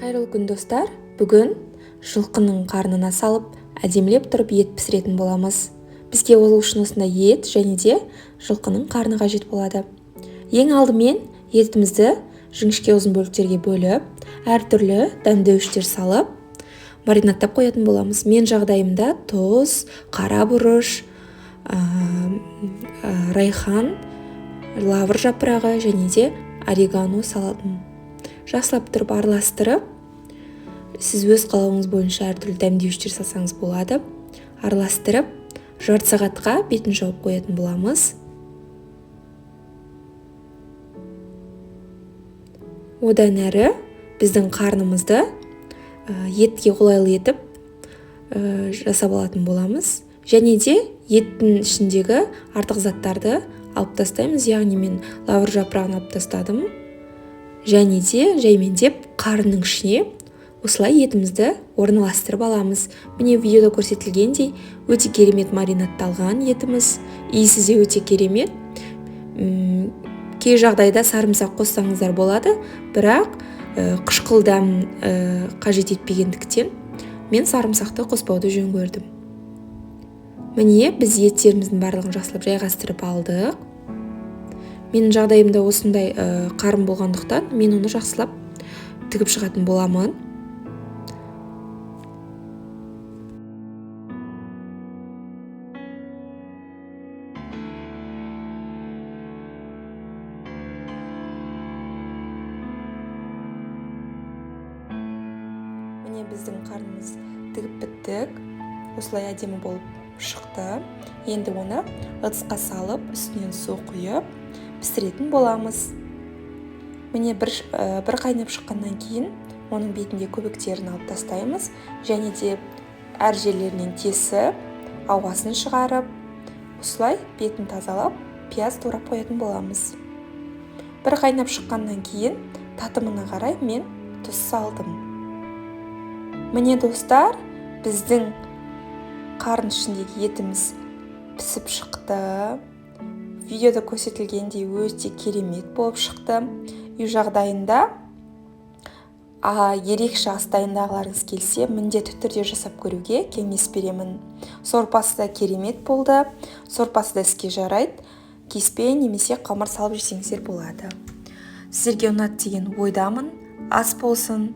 Қайырлы күн достар, бүгін жылқының қарнына салып, әдемілеп тұрып ет пісіретін боламыз. Бізге ол үшін осындай ет және де жылқының қарны қажет болады. Ең алдымен етімізді жіңішке ұзын бөліктерге бөліп, әртүрлі дәмдеуіштер салып, маринадтап қоятын боламыз. Мен жағдайымда тұз, қара бұрыш, райхан, лавр жапырағы және де орегано салатын. Жақсылап тұрып араластырып, сіз өз қалауыңыз бойынша әртүрлі дәмдеуіштер салсаңыз болады. Араластырып, жарты сағатқа бетін жауып қоятын боламыз. Одан әрі біздің қарнымызды етке қолайлы етіп жасап алатын боламыз. Және де еттің ішіндегі артық заттарды алып тастаймыз. Яғни мен лавр жапырағын алып тастадым. Және де жаймендеп қарынның ішіне осылай етімізді орналастырып аламыз. Міне видеода көрсетілгендей өте керемет маринадталған етіміз. Иісі де өте керемет. Кей жағдайда сарымсақ қоссаңыздар болады, бірақ қышқыл дәм қажет етпегендіктен мен сарымсақты қоспауды жөн көрдім. Міне біз еттеріміздің барлығын жақсылап жайғастырып алдық. Менің жағдайымда осындай қарын болғандықтан мен оны жақсылап тігіп шығатын боламын. Міне біздің қарнымыз тігіп біттік. Осылай әдемі болып шықты. Енді оны ыдысқа салып, үстінен су құйып пісіретін боламыз. Міне бір қайнап шыққаннан кейін оның бетінде көбіктерін алып тастаймыз. Және де әр жерлерінен тесіп, ауасын шығарып, осылай бетін тазалап, пияз турап қоятын боламыз. Бір қайнап шыққаннан кейін татымына қарай мен тұз салдым. Міне достар, біздің қарын ішіндегі етіміз пісіп шықты. Видеода көрсетілгендей өте керемет болып шықты. Үй жағдайында ерекше ас дайындағыларыңыз келсе, міндетті түрде жасап көруге кеңес беремін. Сорпасы да керемет болды. Сорпасы да іске жарайды. Кеспе немесе қамыр салып жесеңіздер болады. Сіздерге ұнады деген ойдамын. Ас болсын.